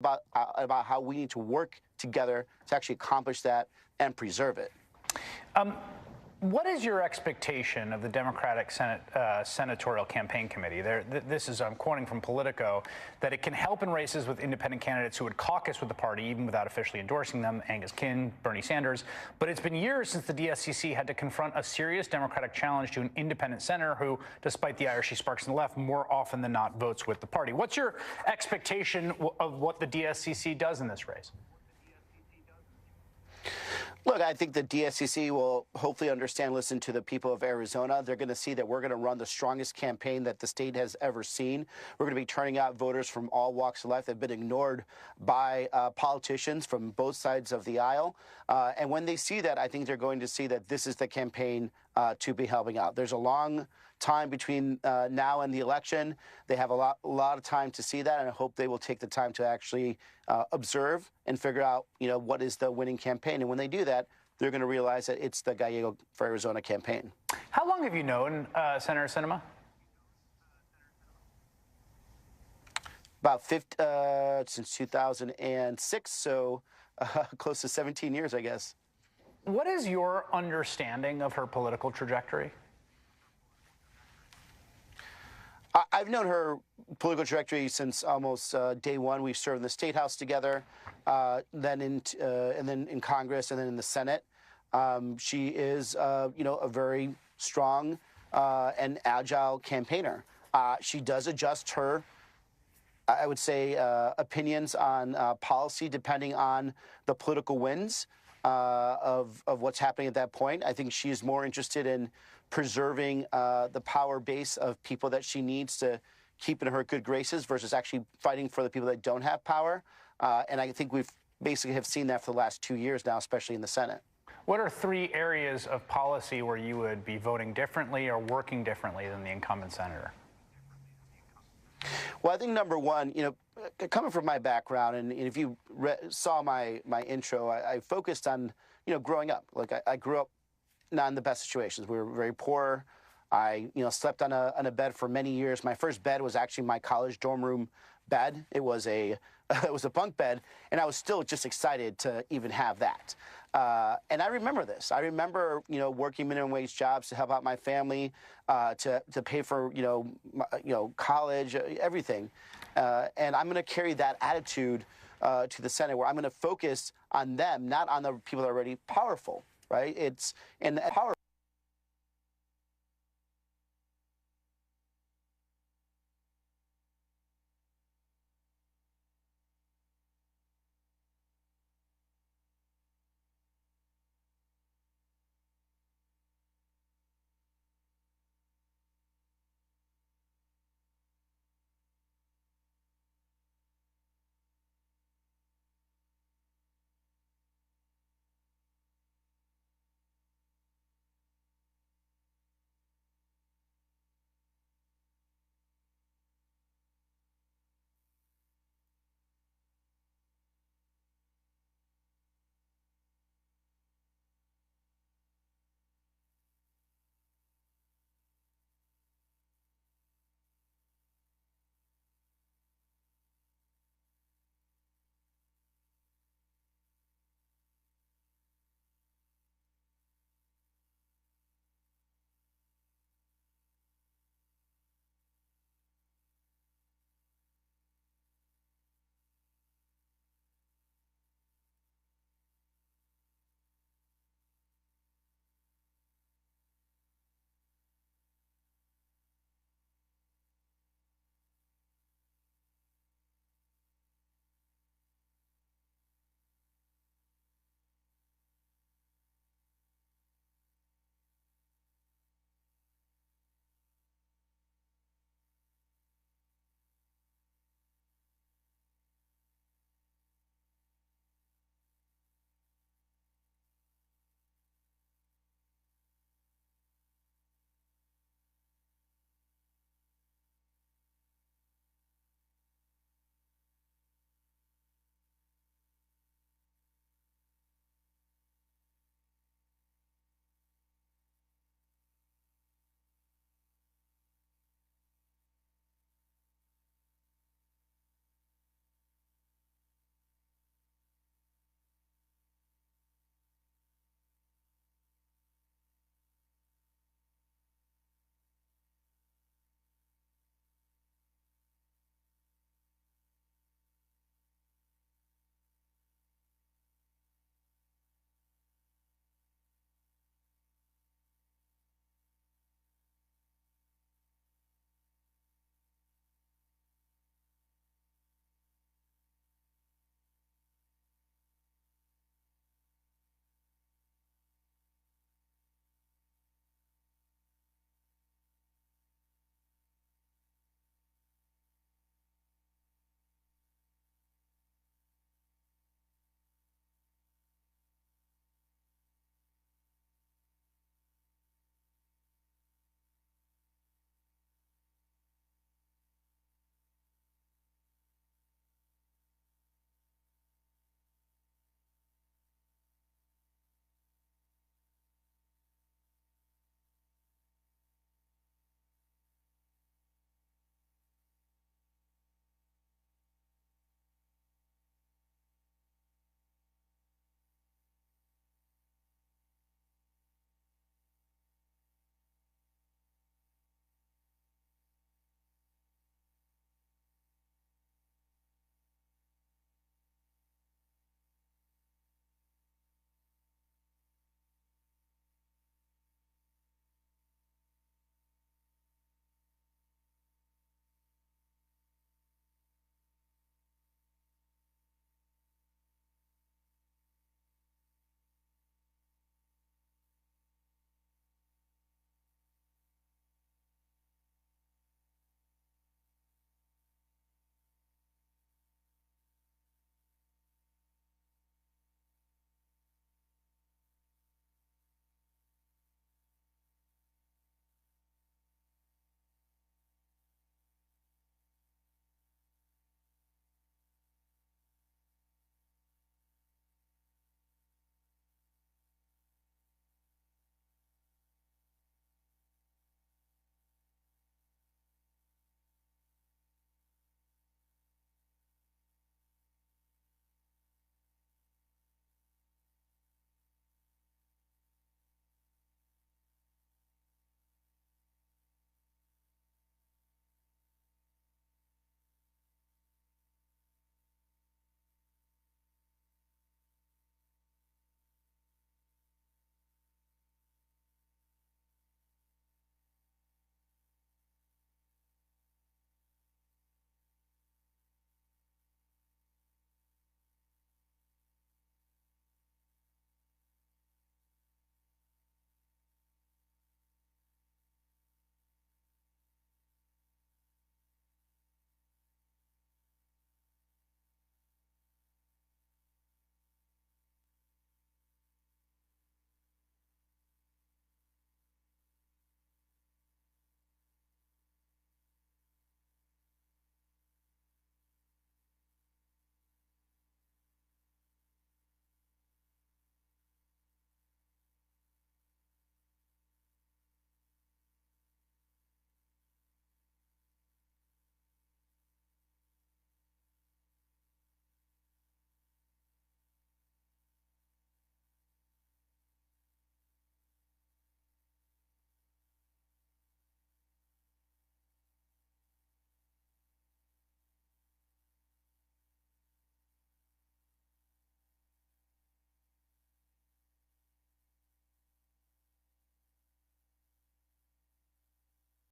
about how we need to work together to actually accomplish that and preserve it. What is your expectation of the Democratic Senatorial Campaign Committee? This is, I'm quoting from Politico, that it can help in races with independent candidates who would caucus with the party even without officially endorsing them, Angus King, Bernie Sanders. But it's been years since the DSCC had to confront a serious Democratic challenge to an independent senator who, despite the Irishy sparks in the left, more often than not votes with the party. What's your expectation of what the DSCC does in this race? Look, I think the DSCC will hopefully understand, listen to the people of Arizona. They're going to see that we're going to run the strongest campaign that the state has ever seen. We're going to be turning out voters from all walks of life that have been ignored by politicians from both sides of the aisle. And when they see that, I think they're going to see that this is the campaign to be helping out. There's a long time between now and the election. They have a lot of time to see that, and I hope they will take the time to actually observe and figure out, what is the winning campaign. And when they do that, they're going to realize that it's the Gallego for Arizona campaign. How long have you known Senator Sinema? About since 2006, so close to 17 years, I guess. What is your understanding of her political trajectory? I've known her political trajectory since almost day one. We've served in the State House together, and then in Congress, and then in the Senate. She is, a very strong and agile campaigner. She does adjust her, I would say, opinions on policy depending on the political winds of what's happening at that point. I think she's more interested in preserving the power base of people that she needs to keep in her good graces versus actually fighting for the people that don't have power. And I think we've basically have seen that for the last 2 years now, especially in the Senate. What are 3 areas of policy where you would be voting differently or working differently than the incumbent senator? Well, I think number one, coming from my background, and if you saw my intro, I focused on, growing up. Like I grew up not in the best situations. We were very poor. I, slept on a bed for many years. My first bed was actually my college dorm room bed. It was a bunk bed, and I was still just excited to even have that. And I remember this. I remember, working minimum wage jobs to help out my family, to pay for, college, everything. And I'm going to carry that attitude to the Senate, where I'm going to focus on them, not on the people that are already powerful, right? And power.